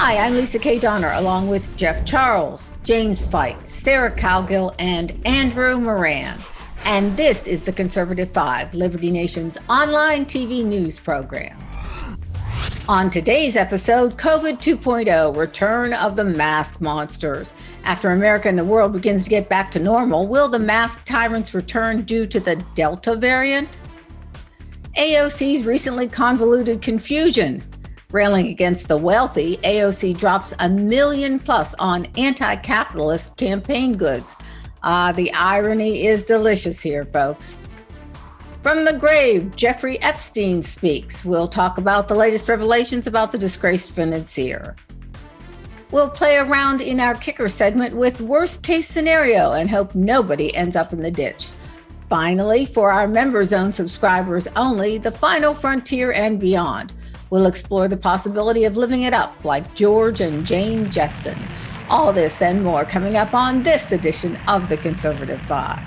Hi, I'm Lisa K. Donner, along with Jeff Charles, James Fite, Sarah Cowgill, and Andrew Moran. And this is the Conservative 5, Liberty Nation's online TV news program. On today's episode, COVID 2.0, Return of the Mask Monsters. After America and the world begins to get back to normal, will the mask tyrants return due to the Delta variant? AOC's recently convoluted confusion. Railing against the wealthy, AOC drops $1 million plus on anti-capitalist campaign goods. The irony is delicious here, folks. From the grave, Jeffrey Epstein speaks. We'll talk about the latest revelations about the disgraced financier. We'll play around in our kicker segment with worst case scenario and hope nobody ends up in the ditch. Finally, for our MemberZone subscribers only, the final frontier and beyond. We'll explore the possibility of living it up like George and Jane Jetson. All this and more coming up on this edition of the Conservative 5.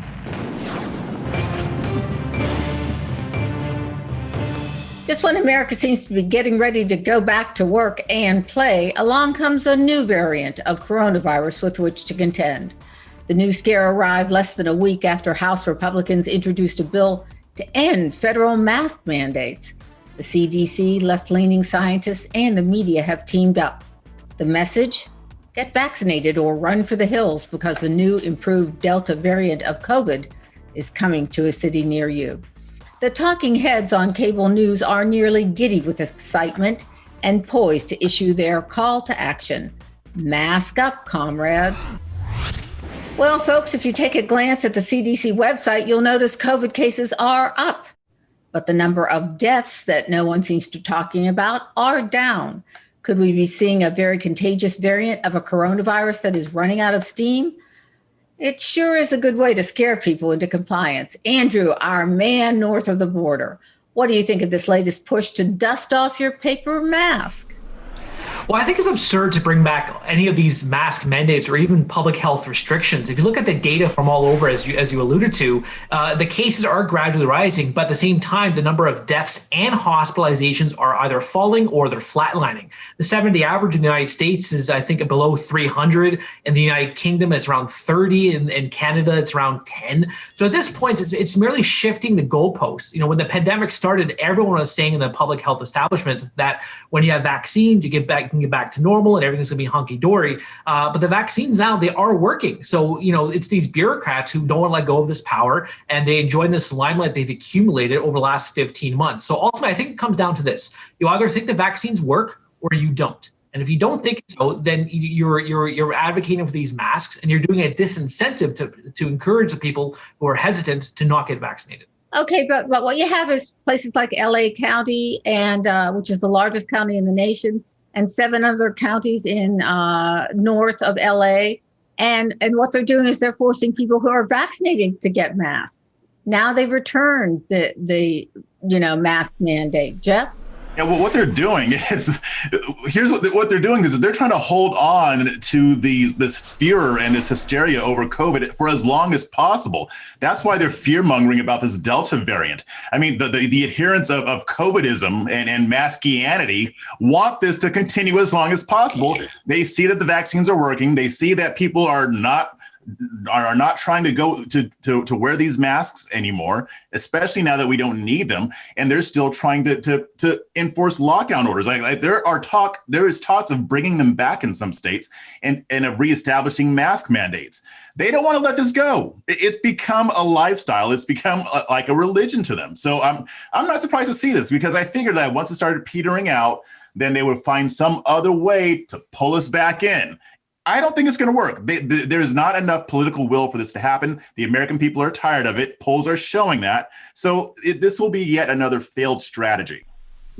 Just when America seems to be getting ready to go back to work and play, along comes a new variant of coronavirus with which to contend. The new scare arrived less than a week after House Republicans introduced a bill to end federal mask mandates. The CDC, left-leaning scientists, and the media have teamed up. The message? Get vaccinated or run for the hills because the new improved Delta variant of COVID is coming to a city near you. The talking heads on cable news are nearly giddy with excitement and poised to issue their call to action. Mask up, comrades. Well, folks, if you take a glance at the CDC website, you'll notice COVID cases are up. But the number of deaths that no one seems to be talking about are down. Could we be seeing a very contagious variant of a coronavirus that is running out of steam? It sure is a good way to scare people into compliance. Andrew, our man north of the border, what do you think of this latest push to dust off your paper mask? Well, I think it's absurd to bring back any of these mask mandates or even public health restrictions. If you look at the data from all over, as you alluded to, the cases are gradually rising, but at the same time, the number of deaths and hospitalizations are either falling or they're flatlining. The 7-day average in the United States is, I think, below 300. In the United Kingdom, it's around 30. In Canada, it's around 10. So at this point, it's merely shifting the goalposts. You know, when the pandemic started, everyone was saying in the public health establishment that when you have vaccines, you can get back to normal and everything's going to be hunky-dory. But the vaccines now, they are working. So, you know, it's these bureaucrats who don't want to let go of this power and they enjoy this limelight they've accumulated over the last 15 months. So ultimately, I think it comes down to this. You either think the vaccines work or you don't. And if you don't think so, then you're advocating for these masks and you're doing a disincentive to encourage the people who are hesitant to not get vaccinated. Okay, but what you have is places like LA County, and which is the largest county in the nation, and 7 other counties in north of LA. And what they're doing is they're forcing people who are vaccinated to get masks. Now they've returned the mask mandate. Jeff? Yeah, well, what they're doing is, here's what they're doing is they're trying to hold on to this fear and this hysteria over COVID for as long as possible. That's why they're fear-mongering about this Delta variant. I mean, the adherents of COVIDism and maskianity want this to continue as long as possible. They see that the vaccines are working. They see that people are not trying to go to wear these masks anymore, especially now that we don't need them. And they're still trying to enforce lockdown orders. Like there is talks of bringing them back in some states and of reestablishing mask mandates. They don't want to let this go. It's become a lifestyle. It's become like a religion to them. So I'm not surprised to see this, because I figured that once it started petering out, then they would find some other way to pull us back in. I don't think it's going to work. There's not enough political will for this to happen. The American people are tired of it. Polls are showing that. So this will be yet another failed strategy.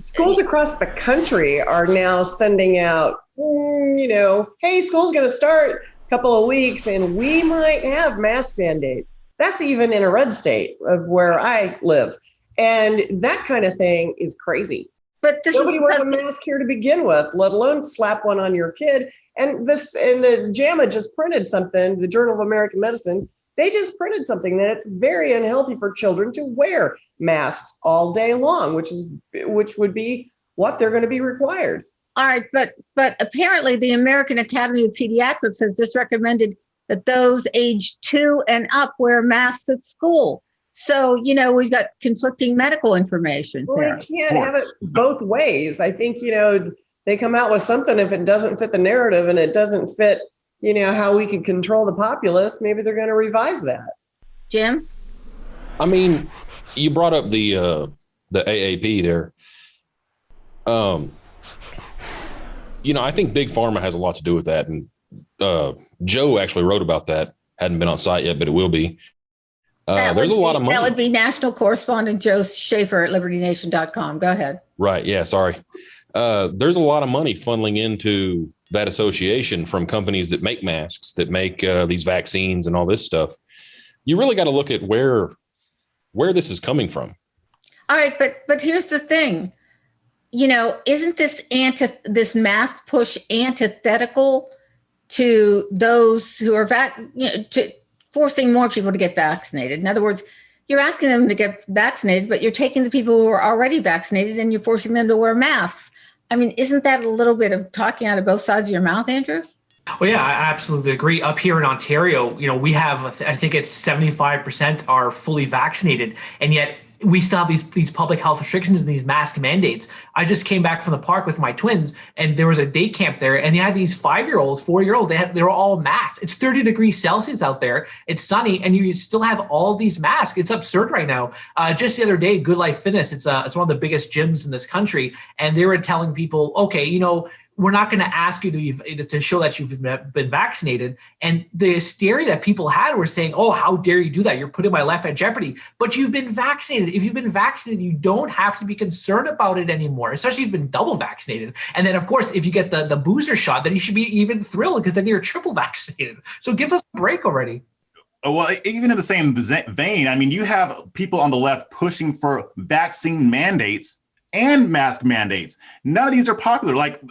Schools across the country are now sending out, hey, school's going to start a couple of weeks and we might have mask mandates. That's even in a red state of where I live. And that kind of thing is crazy. But nobody wears a mask here to begin with, let alone slap one on your kid. And the JAMA just printed something, the Journal of American Medicine, they just printed something that it's very unhealthy for children to wear masks all day long, which would be what they're going to be required. All right, but apparently the American Academy of Pediatrics has just recommended that those age 2 and up wear masks at school. So, we've got conflicting medical information. Well, we can't have it both ways. I think, they come out with something, if it doesn't fit the narrative and it doesn't fit, how we can control the populace, maybe they're going to revise that. Jim? I mean, you brought up the AAP there. I think Big Pharma has a lot to do with that. And Joe actually wrote about that. Hadn't been on site yet, but it will be. There's a lot of money. That would be national correspondent Joe Schaefer at libertynation.com. Go ahead. Right. Yeah. Sorry. There's a lot of money funneling into that association from companies that make masks, that make these vaccines and all this stuff. You really got to look at where this is coming from. All right. But here's the thing. Isn't this mask push antithetical to those who are to forcing more people to get vaccinated? In other words, you're asking them to get vaccinated, but you're taking the people who are already vaccinated and you're forcing them to wear masks. I mean, isn't that a little bit of talking out of both sides of your mouth, Andrew? Well, yeah, I absolutely agree. Up here in Ontario, we have, I think it's 75% are fully vaccinated, and yet we still have these public health restrictions and these mask mandates. I just came back from the park with my twins, and there was a day camp there, and they had these 5-year-olds, 4-year-olds. They were all masked. It's 30 degrees Celsius out there. It's sunny, and you still have all these masks. It's absurd right now. Just the other day, GoodLife Fitness, it's one of the biggest gyms in this country, and they were telling people, okay, we're not going to ask you to show that you've been vaccinated. And the hysteria that people had were saying, oh, how dare you do that? You're putting my life at jeopardy. But you've been vaccinated. If you've been vaccinated, you don't have to be concerned about it anymore, especially if you've been double vaccinated. And then, of course, if you get the booster shot, then you should be even thrilled because then you're triple vaccinated. So give us a break already. Well, even in the same vein, I mean, you have people on the left pushing for vaccine mandates and mask mandates. None of these are popular. Like,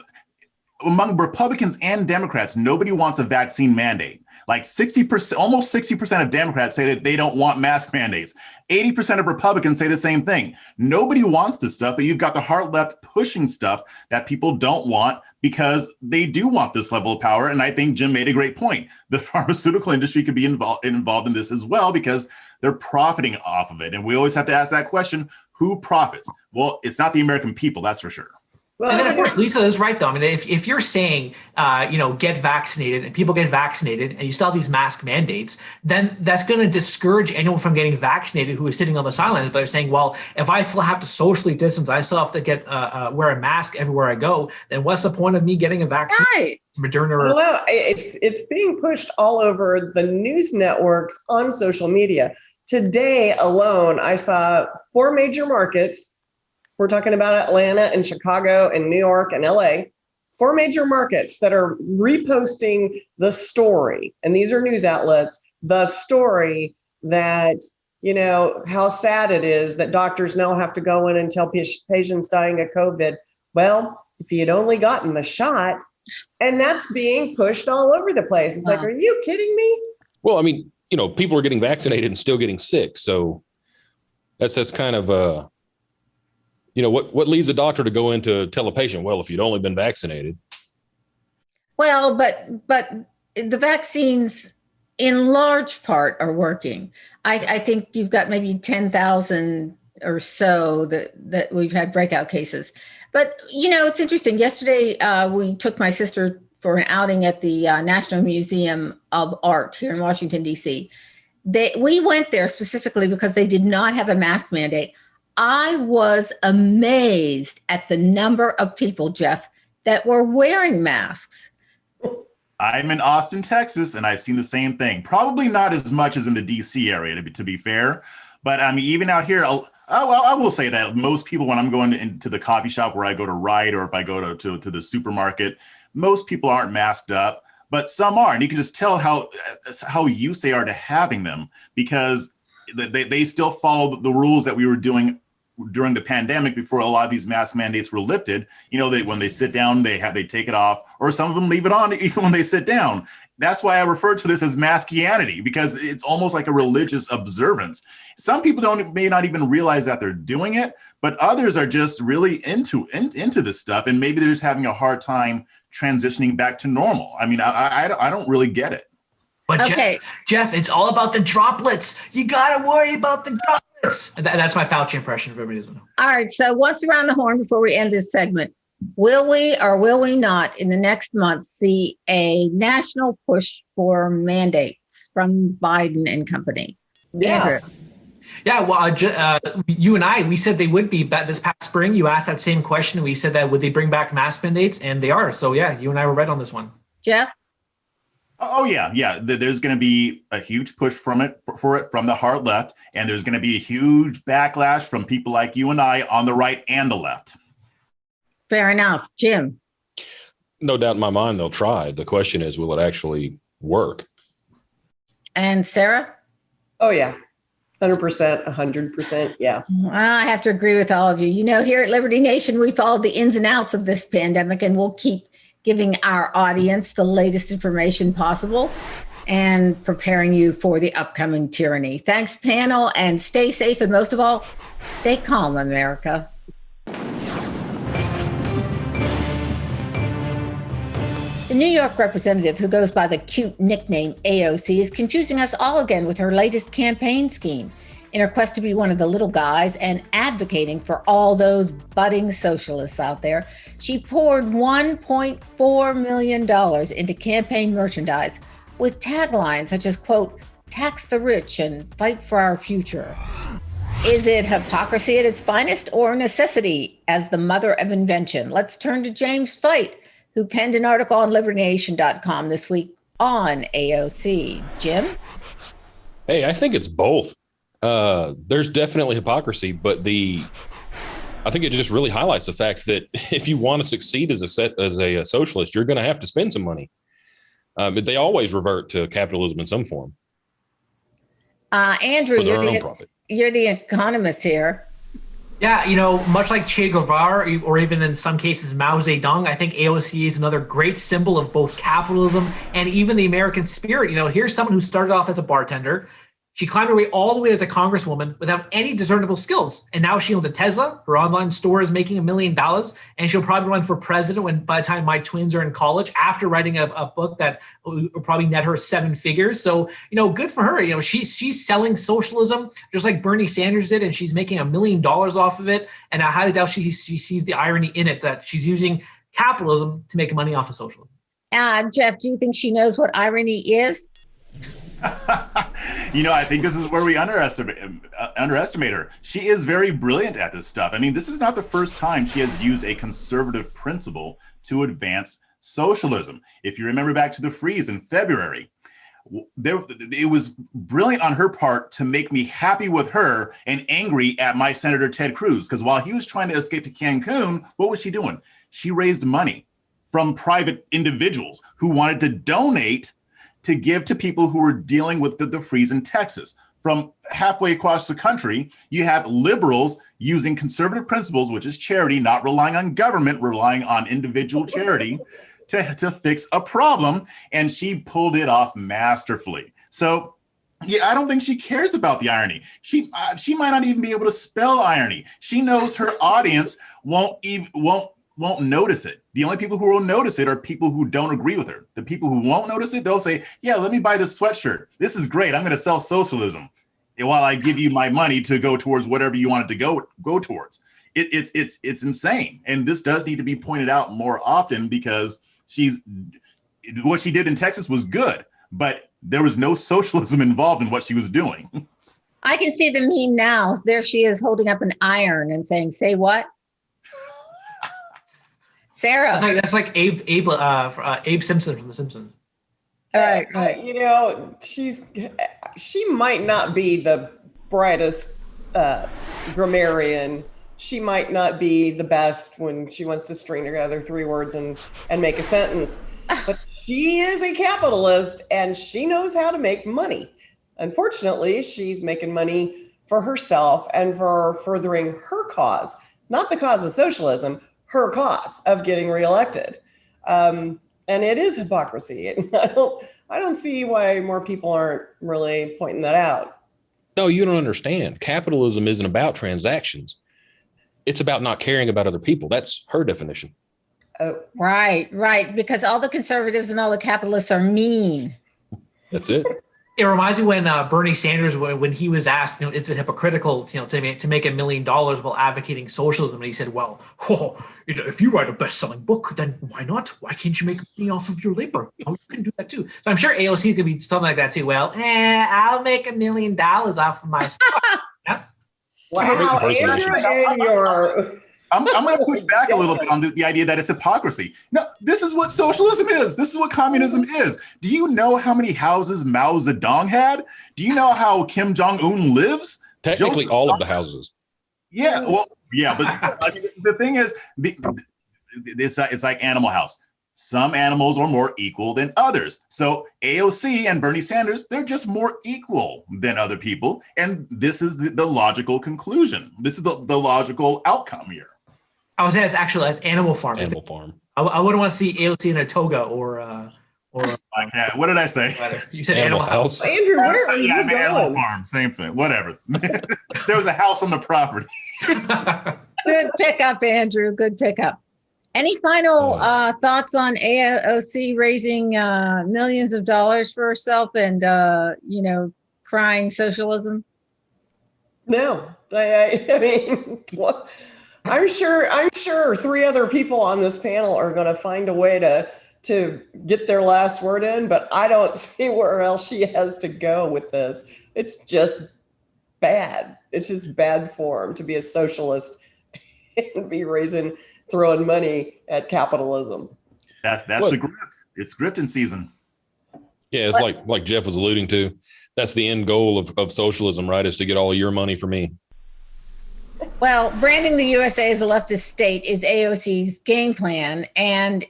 among Republicans and Democrats, nobody wants a vaccine mandate. Like 60%, almost 60% of Democrats say that they don't want mask mandates. 80% of Republicans say the same thing. Nobody wants this stuff, but you've got the hard left pushing stuff that people don't want because they do want this level of power. And I think Jim made a great point. The pharmaceutical industry could be involved in this as well because they're profiting off of it. And we always have to ask that question, who profits? Well, it's not the American people, that's for sure. Well, and then, of course, Lisa is right, though. I mean, if you're saying, get vaccinated and people get vaccinated and you still have these mask mandates, then that's going to discourage anyone from getting vaccinated who is sitting on the sidelines. But they're saying, well, if I still have to socially distance, I still have to get wear a mask everywhere I go, then what's the point of me getting a vaccine? Right. Moderna. Well, it's being pushed all over the news networks on social media. Today alone, I saw 4 major markets. We're talking about Atlanta and Chicago and New York and LA, 4 major markets that are reposting the story. And these are news outlets, the story that, how sad it is that doctors now have to go in and tell patients dying of COVID, well, if you'd only gotten the shot, and that's being pushed all over the place. It's like, are you kidding me? Well, I mean, people are getting vaccinated and still getting sick. So that's kind of what leads a doctor to go in to tell a patient, well, if you'd only been vaccinated. Well, but the vaccines in large part are working. I think you've got maybe 10,000 or so that we've had breakout cases. But, it's interesting. Yesterday, we took my sister for an outing at the National Museum of Art here in Washington, D.C. We went there specifically because they did not have a mask mandate. I was amazed at the number of people, Jeff, that were wearing masks. I'm in Austin, Texas, and I've seen the same thing. Probably not as much as in the DC area, to be fair. But I mean, even out here, I will say that most people, when I'm going into the coffee shop where I go to write, or if I go to the supermarket, most people aren't masked up, but some are. And you can just tell how used they are to having them because they still follow the rules that we were doing during the pandemic, before a lot of these mask mandates were lifted, when they sit down, they take it off, or some of them leave it on even when they sit down. That's why I refer to this as maskianity, because it's almost like a religious observance. Some people may not even realize that they're doing it, but others are just really into this stuff, and maybe they're just having a hard time transitioning back to normal. I mean, I don't really get it. But okay. Jeff, it's all about the droplets. You got to worry about the droplets. That's my Fauci impression, if everybody doesn't know. All right. So once around the horn before we end this segment, will we or will we not in the next month see a national push for mandates from Biden and company? Yeah. Andrew. Yeah, well, you and I, we said they would be this past spring. You asked that same question. We said that would they bring back mask mandates? And they are. So yeah, you and I were right on this one. Jeff? Oh yeah. There's going to be a huge push for it from the hard left, and there's going to be a huge backlash from people like you and I on the right and the left. Fair enough. Jim? No doubt in my mind they'll try. The question is, will it actually work? And Sarah? Oh yeah. 100%, 100%. Yeah. I have to agree with all of you. Here at Liberty Nation, we follow the ins and outs of this pandemic, and we'll keep giving our audience the latest information possible and preparing you for the upcoming tyranny. Thanks, panel, and stay safe, and most of all, stay calm, America. The New York representative, who goes by the cute nickname AOC, is confusing us all again with her latest campaign scheme. In her quest to be one of the little guys and advocating for all those budding socialists out there, she poured $1.4 million into campaign merchandise with taglines such as, quote, tax the rich and fight for our future. Is it hypocrisy at its finest or necessity as the mother of invention? Let's turn to James Fight, who penned an article on LibertyNation.com this week on AOC. Jim? Hey, I think it's both. There's definitely hypocrisy, but I think it just really highlights the fact that if you want to succeed as a socialist, you're going to have to spend some money. But they always revert to capitalism in some form. Andrew, you're the economist here. Yeah, much like Che Guevara, or even in some cases Mao Zedong, I think AOC is another great symbol of both capitalism and even the American spirit. Here's someone who started off as a bartender. She climbed her way all the way as a congresswoman without any discernible skills. And now she owns a Tesla. Her online store is making $1 million. And she'll probably run for president by the time my twins are in college, after writing a book that will probably net her 7 figures. So, good for her. She's selling socialism just like Bernie Sanders did, and she's making $1 million off of it. And I highly doubt she sees the irony in it, that she's using capitalism to make money off of socialism. Jeff, do you think she knows what irony is? I think this is where we underestimate her. She is very brilliant at this stuff. I mean, this is not the first time she has used a conservative principle to advance socialism. If you remember back to the freeze in February, it was brilliant on her part to make me happy with her and angry at my Senator Ted Cruz, because while he was trying to escape to Cancun, what was she doing? She raised money from private individuals who wanted to donate to give to people who were dealing with the freeze in Texas. From halfway across the country, you have liberals using conservative principles, which is charity, not relying on government, relying on individual charity to fix a problem. And she pulled it off masterfully. So yeah, I don't think she cares about the irony. She might not even be able to spell irony. She knows her audience won't notice it. The only people who will notice it are people who don't agree with her. The people who won't notice it, they'll say, yeah, let me buy this sweatshirt. This is great. I'm going to sell socialism while I give you my money to go towards whatever you want it to go towards. It's insane. And this does need to be pointed out more often, because what she did in Texas was good, but there was no socialism involved in what she was doing. I can see the meme now. There she is holding up an iron and saying, say what? Sarah. That's like Abe Simpson from The Simpsons. All right. She might not be the brightest grammarian. She might not be the best when she wants to string together 3 words and make a sentence. But she is a capitalist, and she knows how to make money. Unfortunately, she's making money for herself and for furthering her cause, not the cause of socialism, her cause of getting reelected. And it is hypocrisy. And I don't see why more people aren't really pointing that out. No, you don't understand. Capitalism isn't about transactions. It's about not caring about other people. That's her definition. Oh, Right. Because all the conservatives and all the capitalists are mean. That's it. It reminds me when Bernie Sanders, when he was asked, is it hypocritical, to make $1 million while advocating socialism? And he said, well, if you write a best-selling book, then why not? Why can't you make money off of your labor? You can do that too. So I'm sure AOC is going to be something like that too. Well, I'll make $1 million off of my stock. Yeah. wow, Andrew, I'm going to push back a little bit on the idea that it's hypocrisy. No, this is what socialism is. This is what communism is. Do you know how many houses Mao Zedong had? Do you know how Kim Jong-un lives? Technically, all of the houses. Yeah, well, yeah, but the thing is, it's like Animal House. Some animals are more equal than others. So AOC and Bernie Sanders, they're just more equal than other people. And this is the logical conclusion. This is the logical outcome here. I was saying it's actually as Animal Farm. Animal Farm. I wouldn't want to see AOC in a toga or What did I say? you said Animal House. Andrew, where are you I mean, Animal going? Farm, same thing. Whatever. There was a house on the property. Good pickup, Andrew. Good pickup. Any final thoughts on AOC raising millions of dollars for herself and, crying socialism? No, I mean, what? I'm sure 3 other people on this panel are going to find a way to get their last word in, but I don't see where else she has to go with this. It's just bad. It's just bad form to be a socialist and be throwing money at capitalism. That's the grift. It's grifting season. Yeah, it's like Jeff was alluding to. That's the end goal of socialism, right? Is to get all of your money for me. Well, branding the USA as a leftist state is AOC's game plan, and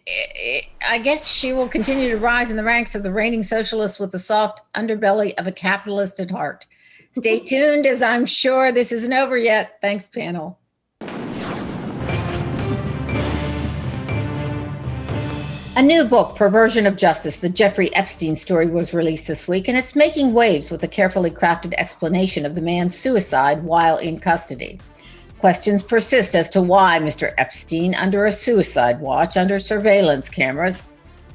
I guess she will continue to rise in the ranks of the reigning socialists with the soft underbelly of a capitalist at heart. Stay tuned, as I'm sure this isn't over yet. Thanks, panel. A new book, Perversion of Justice, the Jeffrey Epstein story, was released this week, and it's making waves with a carefully crafted explanation of the man's suicide while in custody. Questions persist as to why Mr. Epstein, under a suicide watch, under surveillance cameras,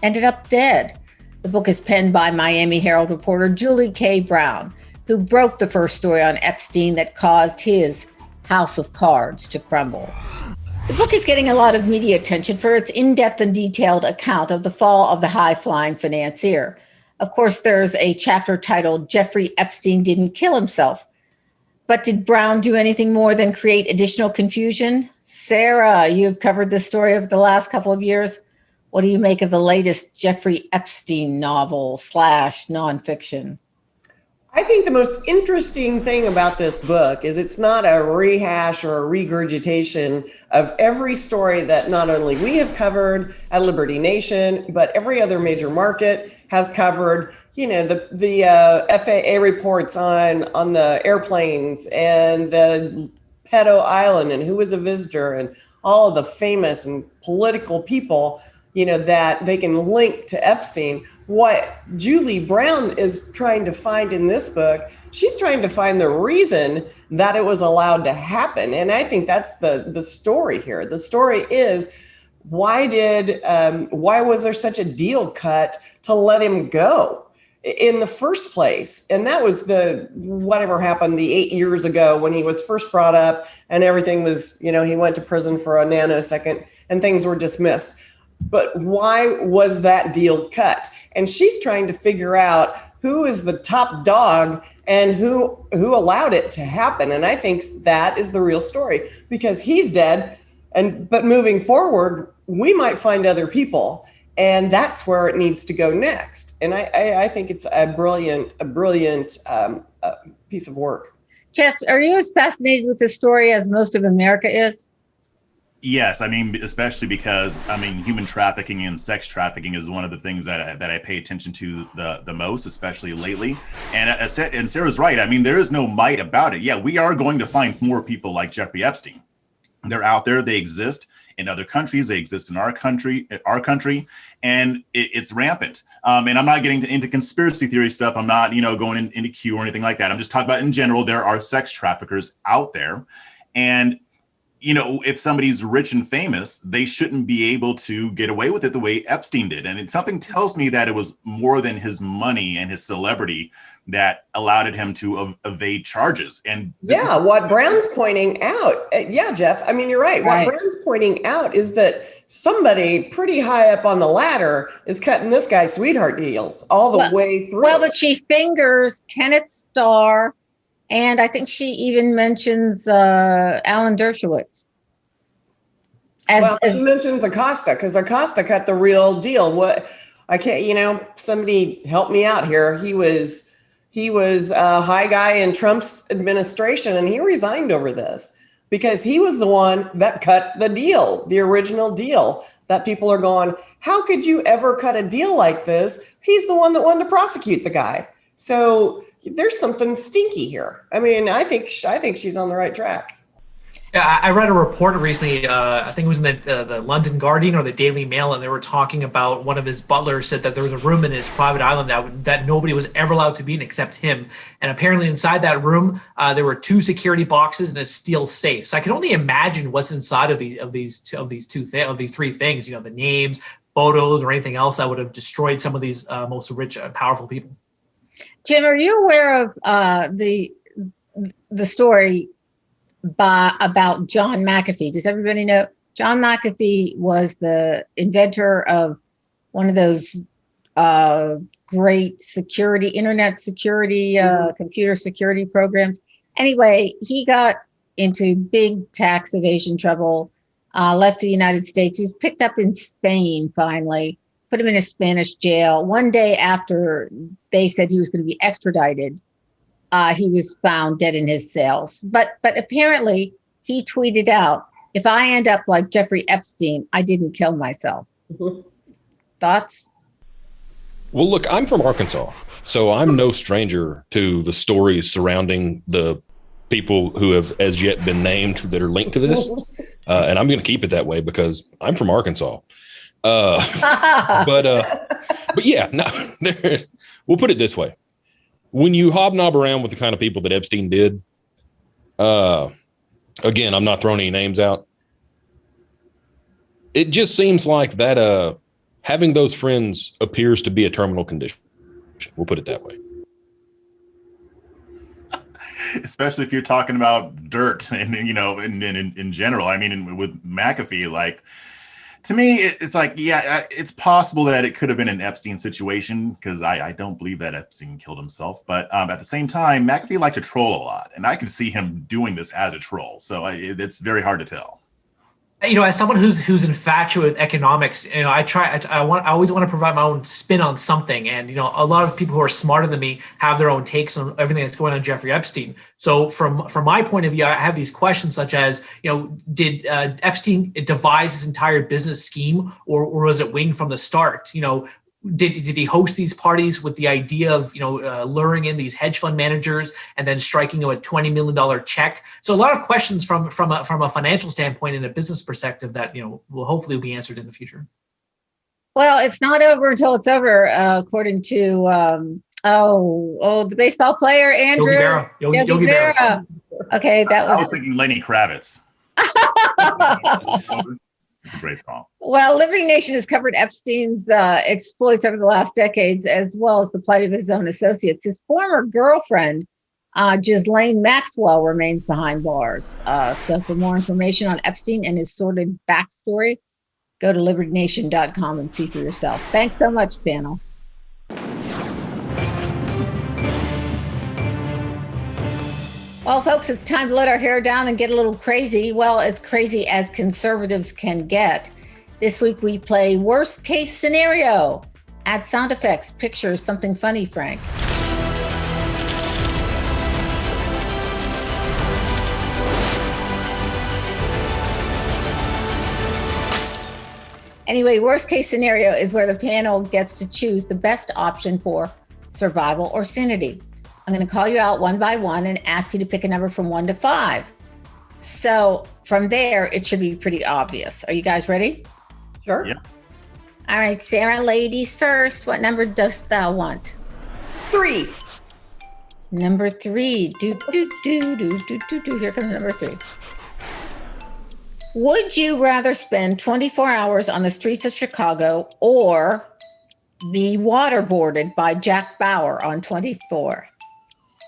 ended up dead. The book is penned by Miami Herald reporter Julie K. Brown, who broke the first story on Epstein that caused his house of cards to crumble. The book is getting a lot of media attention for its in-depth and detailed account of the fall of the high-flying financier. Of course, there's a chapter titled Jeffrey Epstein Didn't Kill Himself. But did Brown do anything more than create additional confusion? Sarah, you've covered this story over the last couple of years. What do you make of the latest Jeffrey Epstein novel / nonfiction? I think the most interesting thing about this book is it's not a rehash or a regurgitation of every story that not only we have covered at Liberty Nation, but every other major market has covered. You know, the FAA reports on the airplanes and the pedo island and who was a visitor and all of the famous and political people, you know, that they can link to Epstein. What Julie Brown is trying to find in this book, she's trying to find the reason that it was allowed to happen. And I think that's the story here. The story is, why was there such a deal cut to let him go in the first place? And that was whatever happened the 8 years ago when he was first brought up and everything was, you know, he went to prison for a nanosecond and things were dismissed. But why was that deal cut? And she's trying to figure out who is the top dog and who allowed it to happen. And I think that is the real story, because he's dead. But moving forward, we might find other people, and that's where it needs to go next. And I think it's a brilliant piece of work. Jeff, are you as fascinated with this story as most of America is? Yes, I mean, especially because human trafficking and sex trafficking is one of the things that I pay attention to the most, especially lately. And Sarah's right. I mean, there is no might about it. Yeah, we are going to find more people like Jeffrey Epstein. They're out there. They exist in other countries. They exist in our country, and it's rampant. And I'm not getting into conspiracy theory stuff. I'm not, going into Q or anything like that. I'm just talking about in general. There are sex traffickers out there, and if somebody's rich and famous, they shouldn't be able to get away with it the way Epstein did. And something tells me that it was more than his money and his celebrity that allowed him to evade charges. And what Brown's pointing out, Jeff, I mean, you're right. What Brown's pointing out is that somebody pretty high up on the ladder is cutting this guy's sweetheart deals all the way through. Well, but she fingers Kenneth Starr, and I think she even mentions Alan Dershowitz. She mentions Acosta, because Acosta cut the real deal. Somebody help me out here. He was a high guy in Trump's administration, and he resigned over this because he was the one that cut the deal, the original deal that people are going, how could you ever cut a deal like this? He's the one that wanted to prosecute the guy. So there's something stinky here. I mean, I think she's on the right track. Yeah, I read a report recently. I think it was in the London Guardian or the Daily Mail, and they were talking about one of his butlers said that there was a room in his private island that nobody was ever allowed to be in except him. And apparently, inside that room, there were 2 security boxes and a steel safe. So I can only imagine what's inside of these 3 things. The names, photos, or anything else that would have destroyed some of these most rich, powerful people. Jim, are you aware of the story about John McAfee? Does everybody know? John McAfee was the inventor of one of those great internet security, computer security programs. Anyway, he got into big tax evasion trouble, left the United States. He was picked up in Spain finally, put him in a Spanish jail. One day after they said he was going to be extradited, he was found dead in his cells. But apparently he tweeted out, if I end up like Jeffrey Epstein, I didn't kill myself. Thoughts? Well, look, I'm from Arkansas, so I'm no stranger to the stories surrounding the people who have as yet been named that are linked to this. And I'm going to keep it that way because I'm from Arkansas. But yeah, no, we'll put it this way. When you hobnob around with the kind of people that Epstein did, again, I'm not throwing any names out. It just seems like that having those friends appears to be a terminal condition. We'll put it that way. Especially if you're talking about dirt and in general. I mean, with McAfee, like, to me, it's like, yeah, it's possible that it could have been an Epstein situation because I don't believe that Epstein killed himself. But at the same time, McAfee liked to troll a lot, and I could see him doing this as a troll. So it's very hard to tell. As someone who's infatuated with economics, I always want to provide my own spin on something. And, a lot of people who are smarter than me have their own takes on everything that's going on with Jeffrey Epstein. So from my point of view, I have these questions such as, did Epstein devise his entire business scheme or was it winged from the start? Did he host these parties with the idea of luring in these hedge fund managers and then striking a $20 million check? So a lot of questions from a financial standpoint and a business perspective that will hopefully be answered in the future. Well, it's not over until it's over, according to the baseball player Andrew Yogi Berra. Okay, I was thinking Lenny Kravitz. It's a great song. Well, Liberty Nation has covered Epstein's exploits over the last decades, as well as the plight of his own associates. His former girlfriend, Ghislaine Maxwell, remains behind bars. So for more information on Epstein and his sordid backstory, go to libertynation.com and see for yourself. Thanks so much, panel. Well, folks, it's time to let our hair down and get a little crazy. Well, as crazy as conservatives can get. This week we play worst case scenario. Add sound effects, pictures, something funny, Frank. Anyway, worst case scenario is where the panel gets to choose the best option for survival or sanity. I'm going to call you out one by one and ask you to pick a number from 1 to 5. So from there, it should be pretty obvious. Are you guys ready? Sure. Yeah. All right, Sarah, ladies first. What number dost thou want? 3. Number 3. Here comes number 3. Would you rather spend 24 hours on the streets of Chicago or be waterboarded by Jack Bauer on 24?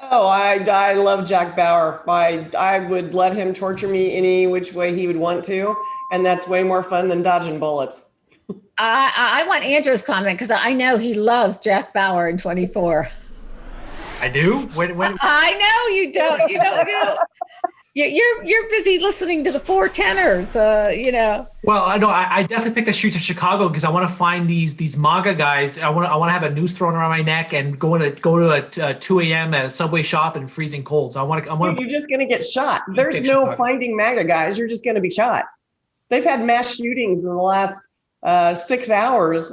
Oh, I love Jack Bauer. I would let him torture me any which way he would want to, and that's way more fun than dodging bullets. I want Andrew's comment because I know he loves Jack Bauer in 24. I do. When I know you don't. You don't. You're busy listening to the 4 tenors. Well, I know I definitely picked the streets of Chicago because I want to find these MAGA guys. I want to have a noose thrown around my neck and go to a 2 a.m. at a Subway shop in freezing cold. So I want to. You're just going to get shot. There's no Chicago. finding MAGA guys. You're just going to be shot. They've had mass shootings in the last 6 hours,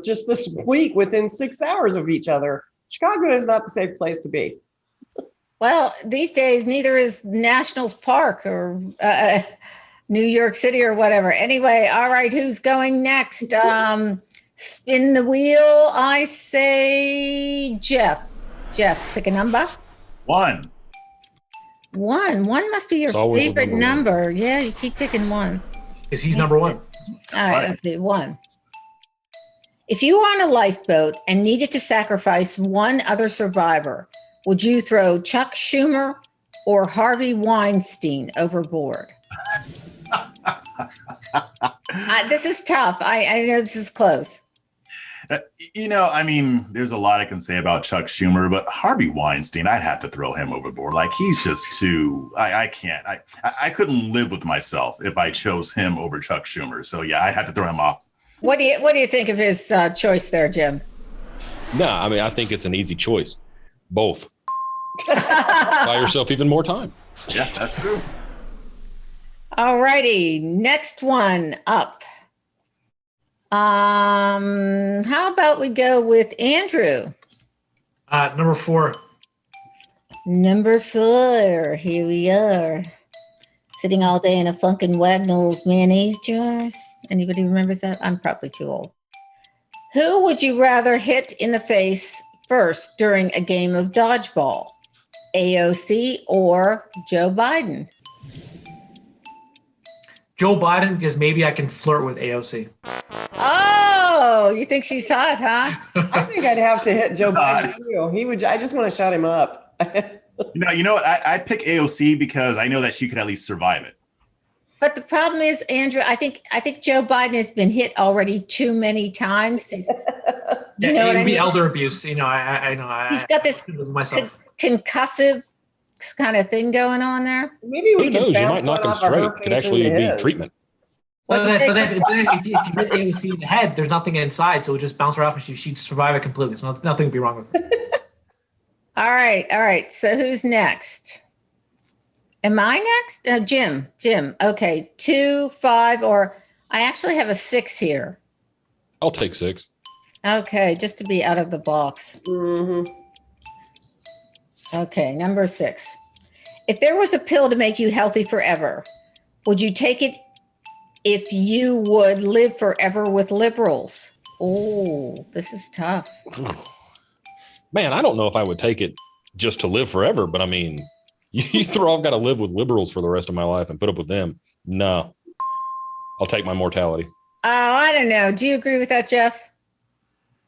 just this week, within 6 hours of each other. Chicago is not the safe place to be. Well, these days, neither is Nationals Park or New York City or whatever. Anyway, all right, who's going next? Spin the wheel. I say Jeff. Jeff, pick a number. 1. 1. 1 must be your favorite number. Yeah, you keep picking 1. Because he's number 1. All right, let's do 1. If you were on a lifeboat and needed to sacrifice one other survivor, would you throw Chuck Schumer or Harvey Weinstein overboard? This is tough. I know this is close. There's a lot I can say about Chuck Schumer, but Harvey Weinstein, I'd have to throw him overboard. Like, he's just too, I can't. I couldn't live with myself if I chose him over Chuck Schumer. So yeah, I'd have to throw him off. What do you think of his choice there, Jim? No, I think it's an easy choice. Both. Buy yourself even more time. Yeah, that's true. All righty, next one up. How about we go with Andrew? Number 4. Number 4. Here we are, sitting all day in a Funkin' Wagnalls mayonnaise jar. Anybody remember that? I'm probably too old. Who would you rather hit in the face first during a game of dodgeball? AOC or Joe Biden? Joe Biden, because maybe I can flirt with AOC. Oh, you think she's hot, huh? I think I'd have to hit Joe Biden too. I just want to shut him up. You know what? I'd pick AOC because I know that she could at least survive it. But the problem is, Andrew, I think Joe Biden has been hit already too many times. He's, you know what I mean? Elder abuse. I know. He's got this concussive kind of thing going on there. Maybe we Who knows? You might knock him straight. Could actually be treatment. But if you hit AOC in the head, there's nothing inside, so it would just bounce her off and she'd survive it completely. So nothing would be wrong with her. All right. So who's next? Am I next? Jim. Okay, 2, 5, or I actually have a 6 here. I'll take 6. Okay, just to be out of the box. Mm-hmm. Okay, number 6. If there was a pill to make you healthy forever, would you take it if you would live forever with liberals? Oh, this is tough. Man, I don't know if I would take it just to live forever, but you throw I've got to live with liberals for the rest of my life and put up with them. No, I'll take my mortality. Oh, I don't know. Do you agree with that, Jeff?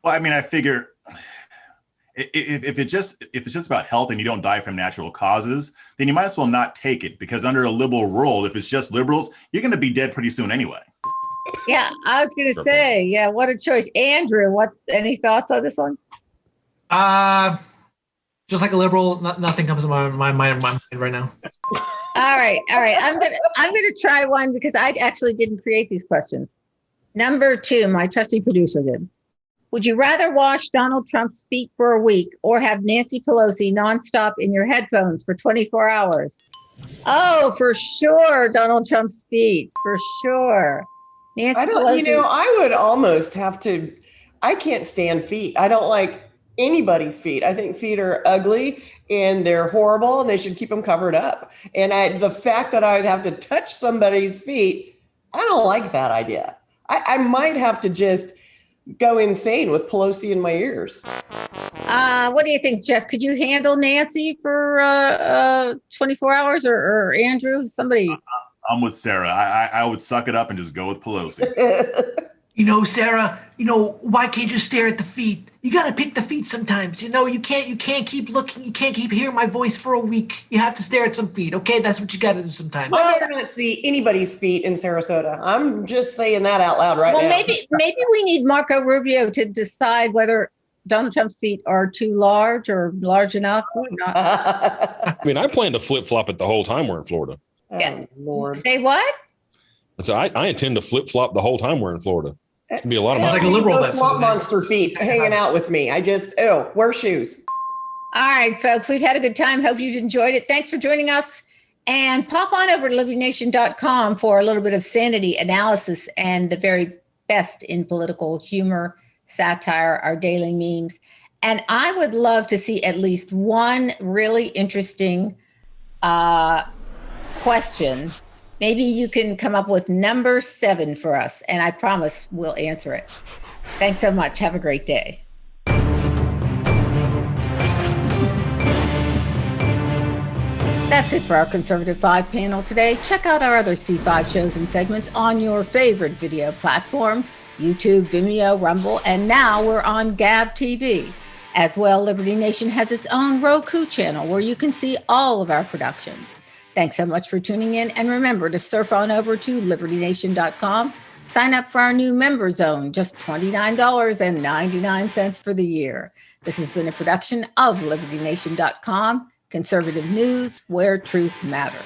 Well, I figure if it's just about health and you don't die from natural causes, then you might as well not take it, because under a liberal world, if it's just liberals, you're going to be dead pretty soon anyway. Yeah, I was going to say, yeah, what a choice. Andrew, any thoughts on this one? Just like a liberal, nothing comes to my mind right now. All right. I'm gonna try one because I actually didn't create these questions. Number 2, my trusty producer did. Would you rather watch Donald Trump speak for a week or have Nancy Pelosi nonstop in your headphones for 24 hours? Oh, for sure, Donald Trump speak, for sure. Nancy I don't, Pelosi. I would almost have to, I can't stand feet. I don't like anybody's feet. I think feet are ugly and they're horrible and they should keep them covered up. And the fact that I'd have to touch somebody's feet, I don't like that idea. I might have to just go insane with Pelosi in my ears. What do you think, Jeff? Could you handle Nancy for 24 hours or Andrew? Somebody. I'm with Sarah. I would suck it up and just go with Pelosi. Sarah, why can't you stare at the feet? You got to pick the feet sometimes. You can't keep looking. You can't keep hearing my voice for a week. You have to stare at some feet. Okay. That's what you got to do sometimes. I better not see anybody's feet in Sarasota. I'm just saying that out loud right now. Well, maybe we need Marco Rubio to decide whether Donald Trump's feet are too large or large enough or not. I mean, I plan to flip-flop it the whole time we're in Florida. Yeah. Oh, Lord. Say what? So I intend to flip-flop the whole time we're in Florida. It's gonna be a lot of It's money. like a liberal. No swamp monster feet hanging out with me. Wear shoes. All right, folks, we've had a good time. Hope you've enjoyed it. Thanks for joining us. And pop on over to libertynation.com for a little bit of sanity analysis and the very best in political humor, satire, our daily memes. And I would love to see at least one really interesting question. Maybe you can come up with number 7 for us, and I promise we'll answer it. Thanks so much. Have a great day. That's it for our Conservative 5 panel today. Check out our other C5 shows and segments on your favorite video platform, YouTube, Vimeo, Rumble, and now we're on Gab TV. As well, Liberty Nation has its own Roku channel where you can see all of our productions. Thanks so much for tuning in, and remember to surf on over to libertynation.com. Sign up for our new member zone, just $29.99 for the year. This has been a production of libertynation.com, conservative news where truth matters.